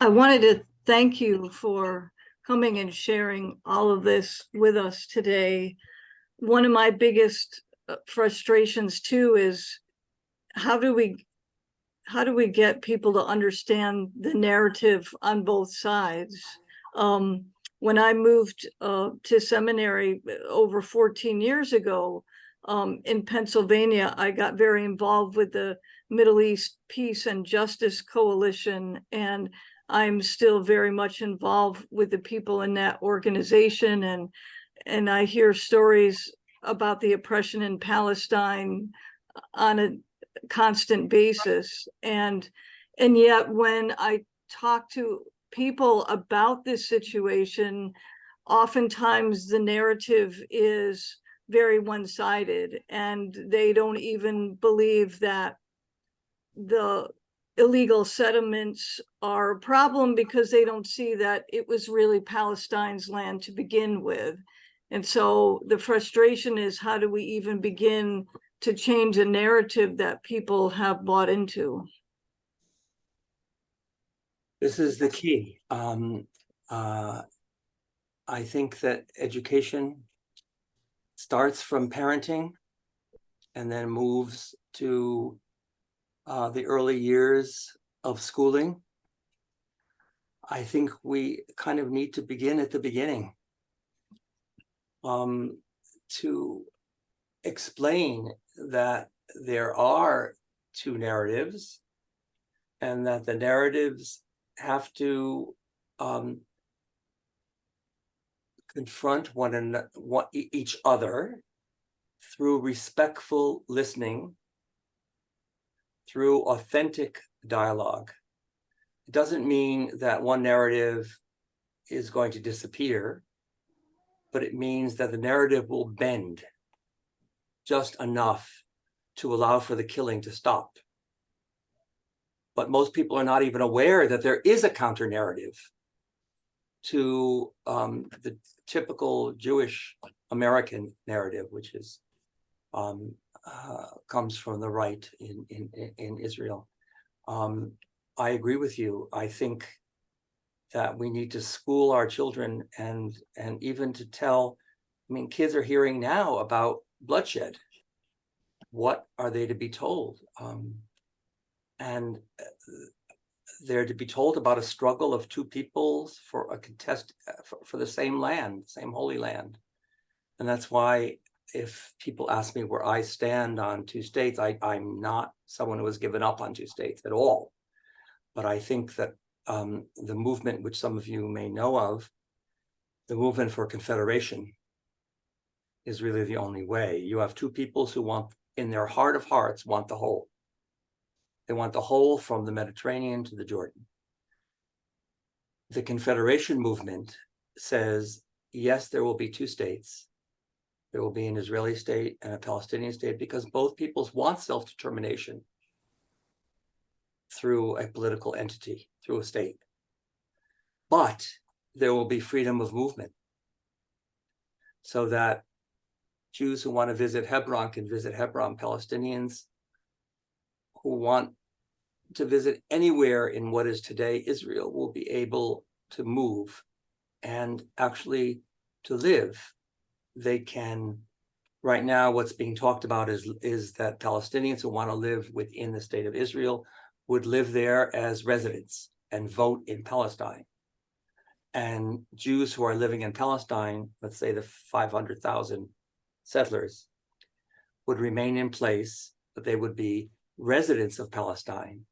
Speaker 6: I wanted to thank you for coming and sharing all of this with us today. One of my biggest frustrations too is how do we get people to understand the narrative on both sides? When I moved to seminary over 14 years ago in Pennsylvania, I got very involved with the Middle East Peace and Justice Coalition, and I'm still very much involved with the people in that organization, and I hear stories about the oppression in Palestine on a constant basis. And yet when I talk to people about this situation, oftentimes the narrative is very one-sided, and they don't even believe that the illegal settlements are a problem because they don't see that it was really Palestine's land to begin with. And so the frustration is, how do we even begin to change a narrative that people have bought into?
Speaker 2: This is the key. I think that education starts from parenting and then moves to the early years of schooling. I think we kind of need to begin at the beginning to explain that there are two narratives, and that the narratives have to confront each other through respectful listening, through authentic dialogue. It doesn't mean that one narrative is going to disappear, but it means that the narrative will bend just enough to allow for the killing to stop. But most people are not even aware that there is a counter narrative to the typical Jewish American narrative, which is comes from the right in Israel. I agree with you. I think that we need to school our children and even to tell, I mean, kids are hearing now about bloodshed. What are they to be told? And they're to be told about a struggle of two peoples for a contest for the same land, same holy land. And that's why if people ask me where I stand on two states, I'm not someone who has given up on two states at all. But I think that the movement, which some of you may know of, the movement for confederation, is really the only way. You have two peoples who want, in their heart of hearts, want the whole. They want the whole from the Mediterranean to the Jordan. The confederation movement says, yes, there will be two states. There will be an Israeli state and a Palestinian state, because both peoples want self-determination through a political entity, through a state. But there will be freedom of movement, so that Jews who want to visit Hebron can visit Hebron. Palestinians who want to visit anywhere in what is today Israel will be able to move and actually to live. They can, right now, what's being talked about is that Palestinians who want to live within the state of Israel would live there as residents and vote in Palestine. And Jews who are living in Palestine, let's say the 500,000 settlers, would remain in place, but they would be residents of Palestine.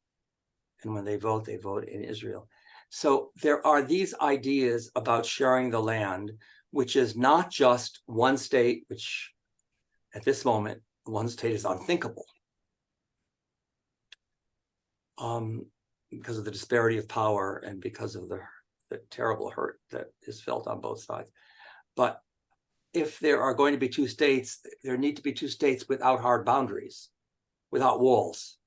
Speaker 2: And when they vote in Israel. So there are these ideas about sharing the land, which is not just one state, which at this moment, one state is unthinkable. Because of the disparity of power and because of the terrible hurt that is felt on both sides. But if there are going to be two states, there need to be two states without hard boundaries, without walls.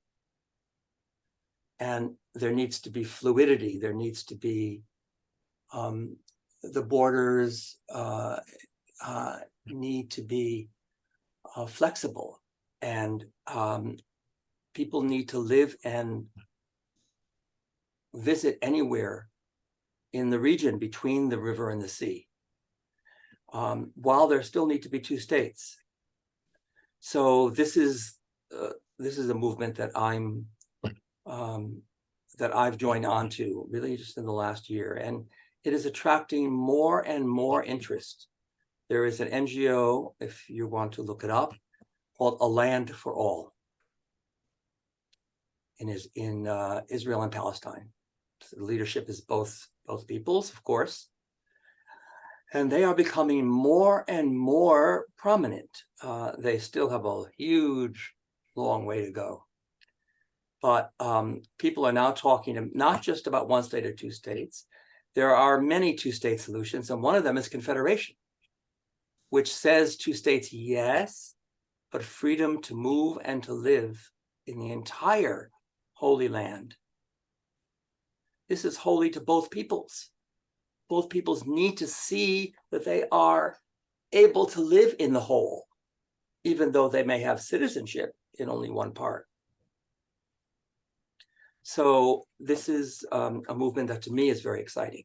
Speaker 2: And there needs to be fluidity. There needs to be the borders need to be flexible, and people need to live and visit anywhere in the region between the river and the sea, while there still need to be two states. So this is a movement that I've joined on to really just in the last year, and it is attracting more and more interest. There is an NGO, if you want to look it up, called A Land for All in Israel and Palestine. So the leadership is both peoples, of course. And they are becoming more and more prominent. They still have a huge, long way to go. But people are now talking not just about one state or two states. There are many two-state solutions, and one of them is confederation, which says two states, yes, but freedom to move and to live in the entire Holy Land. This is holy to both peoples. Both peoples need to see that they are able to live in the whole, even though they may have citizenship in only one part. So this is a movement that to me is very exciting.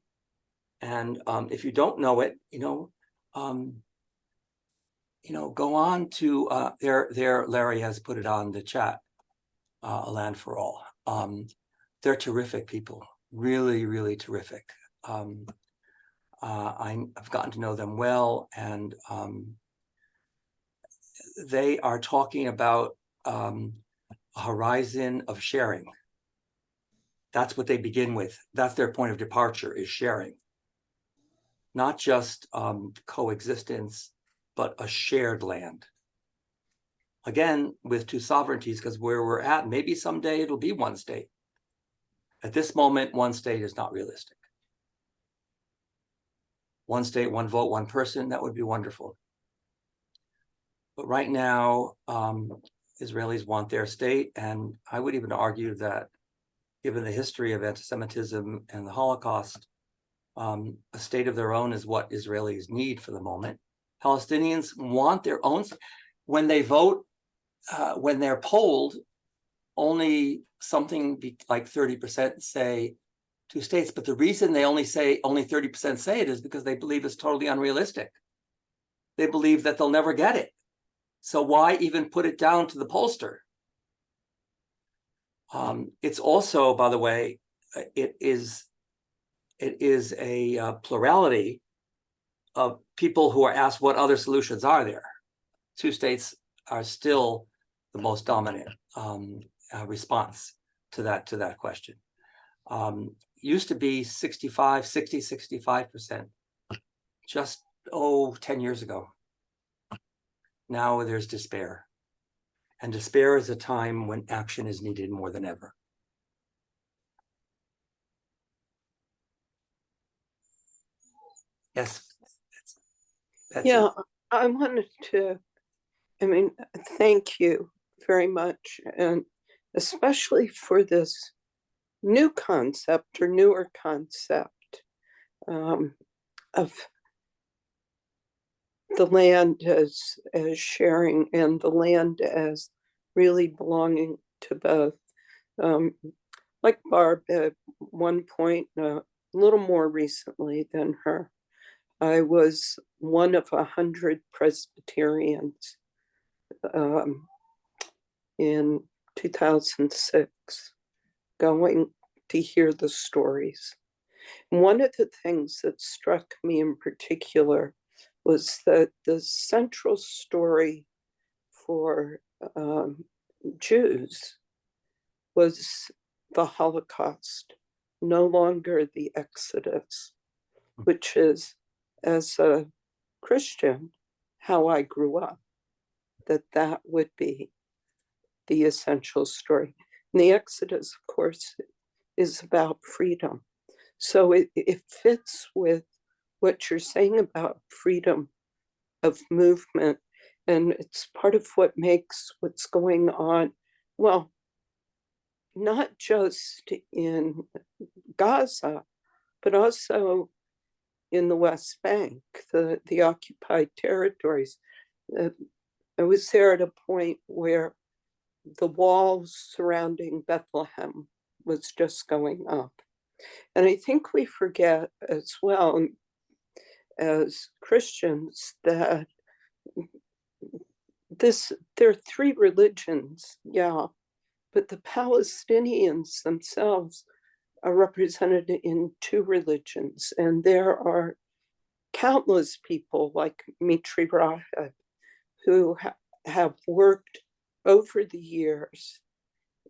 Speaker 2: And if you don't know it, go on to there. Larry has put it on the chat. A Land for All. They're terrific people, really, really terrific. I've gotten to know them well, and they are talking about a horizon of sharing. That's what they begin with. That's their point of departure, is sharing. Not just coexistence, but a shared land. Again, with two sovereignties, because where we're at, maybe someday it'll be one state. At this moment, one state is not realistic. One state, one vote, one person, that would be wonderful. But right now, Israelis want their state, and I would even argue that given the history of anti-Semitism and the Holocaust, a state of their own is what Israelis need for the moment. Palestinians want their own. When they vote, when they're polled, only something like 30% say two states. But the reason they only 30% say it is because they believe it's totally unrealistic. They believe that they'll never get it. So why even put it down to the pollster? It's also, by the way, it is a plurality of people who are asked what other solutions are there. Two states are still the most dominant response to that question. Used to be 65% just 10 years ago. Now there's despair. And despair is a time when action is needed more than ever. Yes. That's
Speaker 7: Yeah,
Speaker 2: it.
Speaker 7: I wanted to, thank you very much, and especially for this new concept or newer concept of the land as sharing and the land as really belonging to both. Like Barb, at one point, a little more recently than her, I was one of 100 Presbyterians in 2006, going to hear the stories. One of the things that struck me in particular was that the central story for Jews was the Holocaust, no longer the Exodus, which is, as a Christian, how I grew up, that would be the essential story. And the Exodus, of course, is about freedom. So it fits with what you're saying about freedom of movement. And it's part of what makes what's going on, well, not just in Gaza, but also in the West Bank, the occupied territories. I was there at a point where the walls surrounding Bethlehem was just going up. And I think we forget as well, as Christians, that there are three religions, yeah, but the Palestinians themselves are represented in two religions, and there are countless people like Mitri Raheb who have worked over the years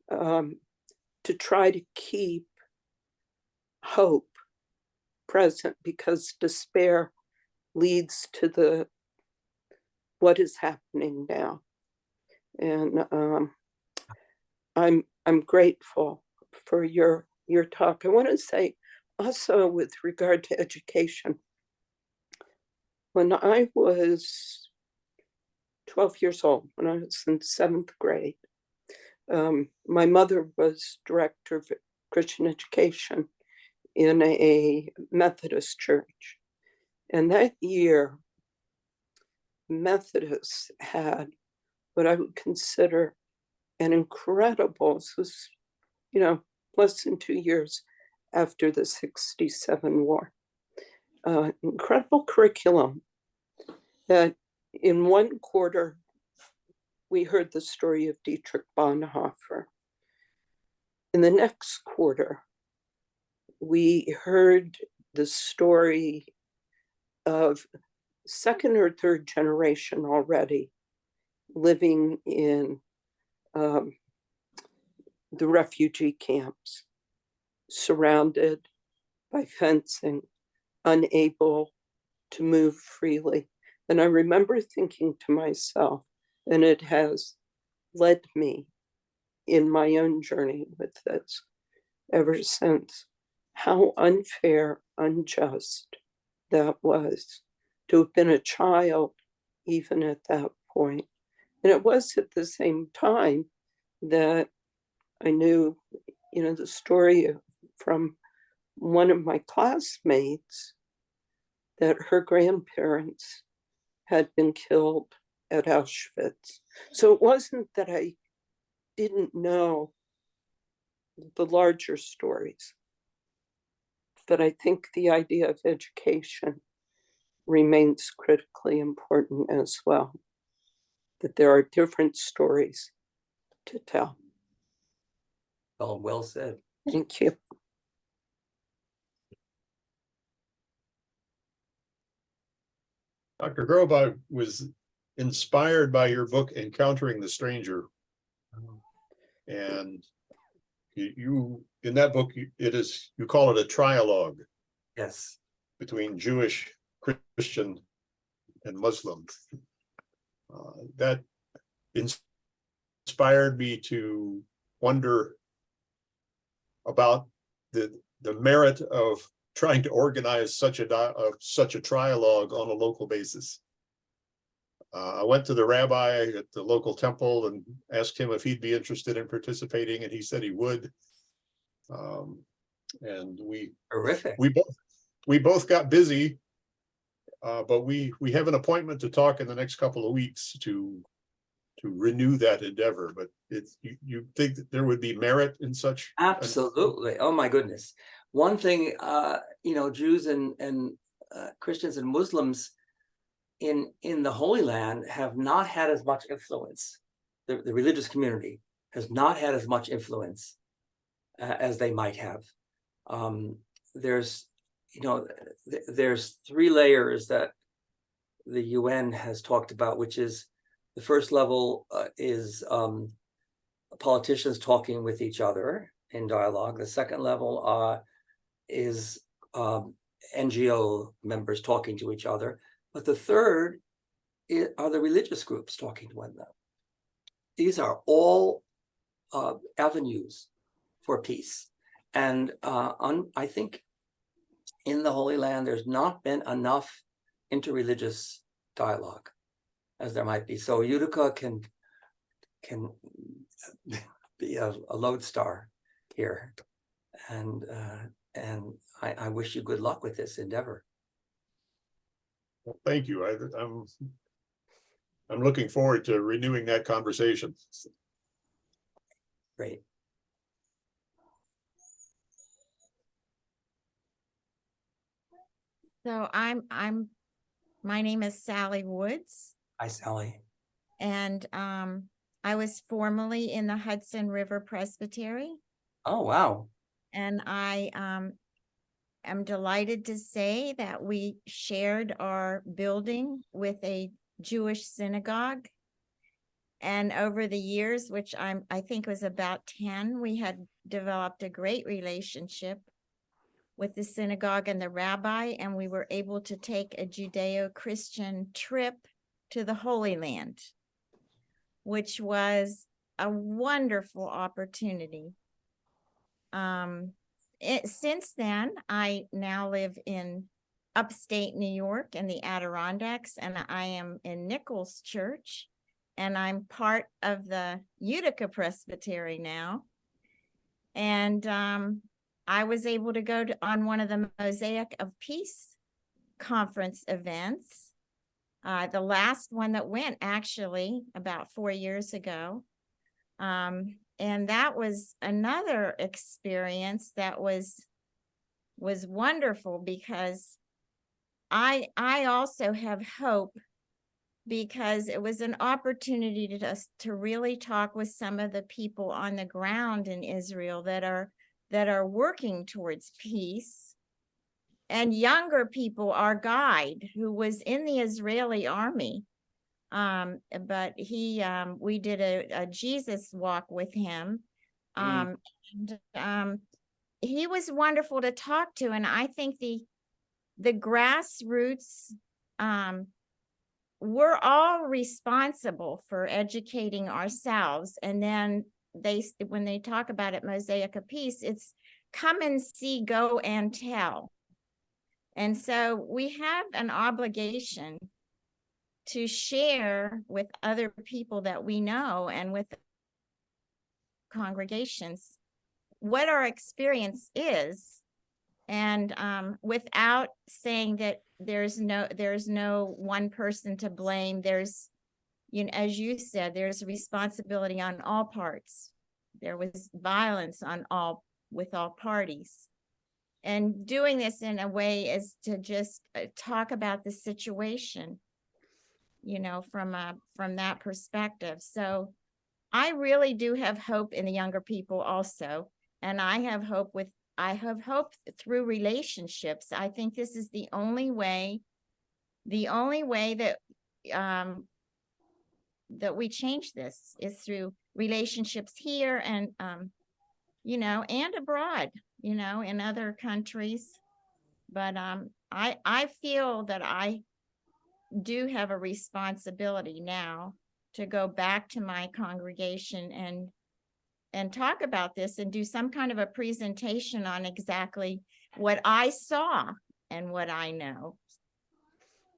Speaker 7: to try to keep hope present, because despair leads to what is happening now. And I'm grateful for your talk. I want to say also with regard to education, when I was 12 years old, when I was in 7th grade, my mother was director of Christian education in a Methodist church. And that year, Methodists had what I would consider an incredible, this was, less than 2 years after the 67 war, incredible curriculum that in one quarter, we heard the story of Dietrich Bonhoeffer. In the next quarter, we heard the story of second or third generation already living in the refugee camps, surrounded by fencing, unable to move freely. And I remember thinking to myself, and it has led me in my own journey with this ever since, how unfair, unjust that was to have been a child even at that point. And it was at the same time that I knew, the story from one of my classmates that her grandparents had been killed at Auschwitz. So it wasn't that I didn't know the larger stories, but I think the idea of education remains critically important as well, that there are different stories to tell.
Speaker 2: Oh, well said.
Speaker 7: Thank you.
Speaker 1: Dr. Grob, I was inspired by your book, Encountering the Stranger. And you in that book, you call it a trialogue.
Speaker 2: Yes.
Speaker 1: Between Jewish, Christian, and Muslim. That inspired me to wonder about the merit of trying to organize such a trialogue on a local basis. I went to the rabbi at the local temple and asked him if he'd be interested in participating, and he said he would. And
Speaker 2: Terrific.
Speaker 1: we both got busy, but we have an appointment to talk in the next couple of weeks to renew that endeavor. But you think that there would be merit in such?
Speaker 2: Absolutely. Oh my goodness. One thing, Jews and Christians and Muslims in the Holy Land have not had as much influence. The religious community has not had as much influence as they might have. There's 3 layers that the UN has talked about, which is the first level is politicians talking with each other in dialogue. The second level is NGO members talking to each other. But the third are the religious groups talking to one another. These are all avenues for peace. And I think in the Holy Land, there's not been enough interreligious dialogue as there might be. So Utica can be a lodestar here. And I wish you good luck with this endeavor.
Speaker 1: Well, thank you. I'm looking forward to renewing that conversation.
Speaker 2: Great.
Speaker 8: So my name is Sally Woods.
Speaker 2: Hi, Sally.
Speaker 8: And I was formerly in the Hudson River Presbytery.
Speaker 2: Oh, wow.
Speaker 8: And I am delighted to say that we shared our building with a Jewish synagogue. And over the years, which I think was about 10, we had developed a great relationship. with the synagogue and the rabbi, and we were able to take a Judeo-Christian trip to the Holy Land, which was a wonderful opportunity. Since then, I now live in upstate New York in the Adirondacks, and I am in Nichols Church, and I'm part of the Utica Presbytery now. And I was able to go on one of the Mosaic of Peace conference events. The last one that went actually about 4 years ago. And that was another experience that was wonderful, because I also have hope, because it was an opportunity to really talk with some of the people on the ground in Israel that are working towards peace. And younger people, our guide, who was in the Israeli army, but we did a Jesus walk with him. And he was wonderful to talk to. And I think the grassroots, we're all responsible for educating ourselves. And then when they talk about it, Mosaic of Peace, it's come and see, go and tell. And so we have an obligation to share with other people that we know and with congregations what our experience is, and without saying that there's no one person to blame. There's, as you said, there's responsibility on all parts. There was violence with all parties. And doing this in a way is to just talk about the situation, from that perspective. So I really do have hope in the younger people also. And I have hope through relationships. I think this is the only way that that we change this is through relationships here and and abroad, in other countries. But I feel that I do have a responsibility now to go back to my congregation and talk about this and do some kind of a presentation on exactly what I saw and what I know.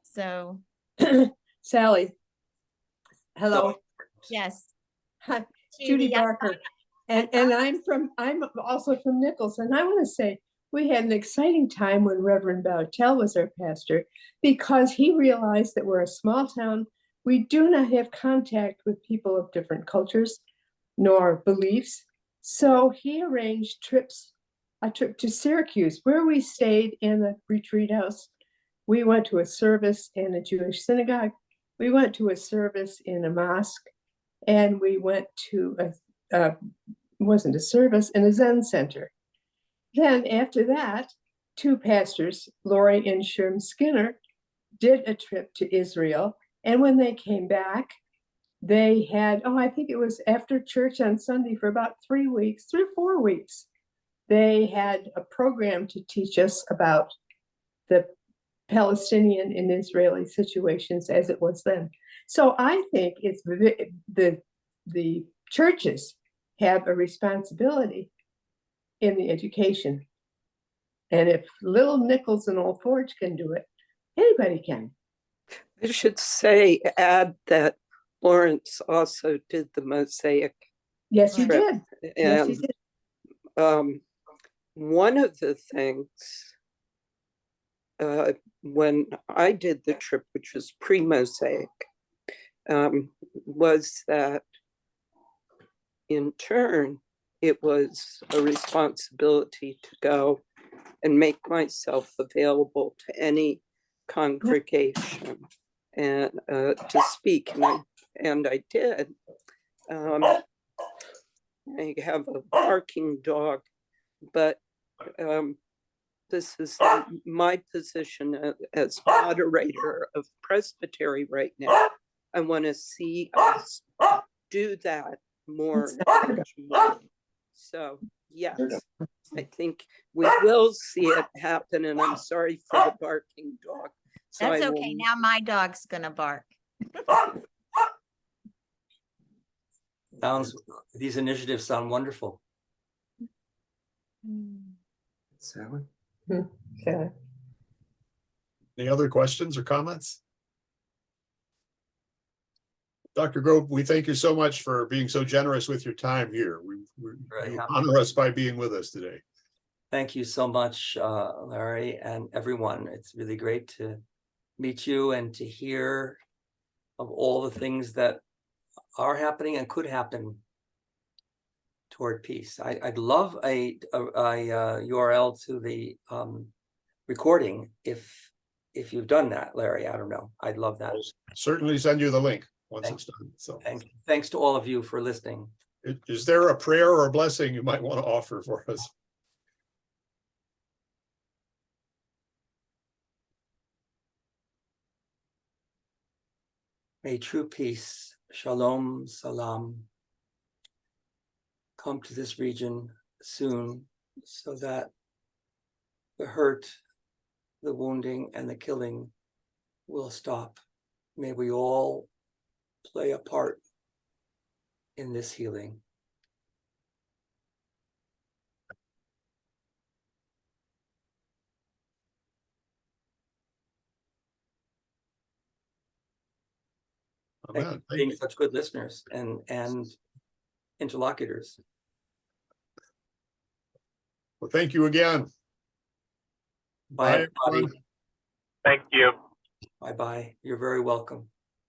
Speaker 8: So
Speaker 9: Sally, hello.
Speaker 8: Yes.
Speaker 9: Hi, Judy Barker. And I'm also from Nichols, and I want to say we had an exciting time when Reverend Bowtell was our pastor, because he realized that we're a small town. We do not have contact with people of different cultures nor beliefs. So he arranged a trip to Syracuse, where we stayed in a retreat house. We went to a service in a Jewish synagogue. We went to a service in a mosque, and we went to wasn't a service, in a Zen center. Then after that, two pastors, Lori and Sherm Skinner, did a trip to Israel. And when they came back, they had, I think it was after church on Sunday for about 3 weeks, 3 or 4 weeks, they had a program to teach us about the Palestinian and Israeli situations as it was then. So I think it's the churches have a responsibility in the education. And if Little Nichols and Old Forge can do it, anybody can.
Speaker 7: I should add that Lawrence also did the Mosaic.
Speaker 9: Yes, he
Speaker 7: trip.
Speaker 9: did. Yes, he did.
Speaker 7: One of the things when I did the trip, which was pre-Mosaic, was that in turn, it was a responsibility to go and make myself available to any congregation and to speak, and I did. I have a barking dog, but this is my position as moderator of Presbytery right now. I want to see us do that more. So, yes, I think we will see it happen, and I'm sorry for the barking dog. So
Speaker 8: That's
Speaker 7: I
Speaker 8: okay.
Speaker 7: will-
Speaker 8: Now my dog's gonna bark.
Speaker 2: These initiatives sound wonderful.
Speaker 5: So,
Speaker 9: Okay.
Speaker 1: Any other questions or comments? Dr. Grob, we thank you so much for being so generous with your time here.
Speaker 2: Very
Speaker 1: You
Speaker 2: happy.
Speaker 1: honor us by being with us today.
Speaker 2: Thank you so much, Larry, and everyone. It's really great to meet you and to hear of all the things that are happening and could happen toward peace. I'd love a URL to the recording if you've done that, Larry. I don't know. I'd love that.
Speaker 1: I'll certainly send you the link once it's done. So
Speaker 2: Thanks to all of you for listening.
Speaker 1: is there a prayer or a blessing you might want to offer for us?
Speaker 2: May true peace, shalom, salam, come to this region soon so that the hurt, the wounding, and the killing will stop. May we all play a part in this healing. Thank you
Speaker 1: Amen.
Speaker 2: for being such good listeners and interlocutors.
Speaker 1: Well, thank you again.
Speaker 2: Bye, everybody.
Speaker 1: everyone.
Speaker 10: Thank you.
Speaker 2: Bye-bye. You're very welcome.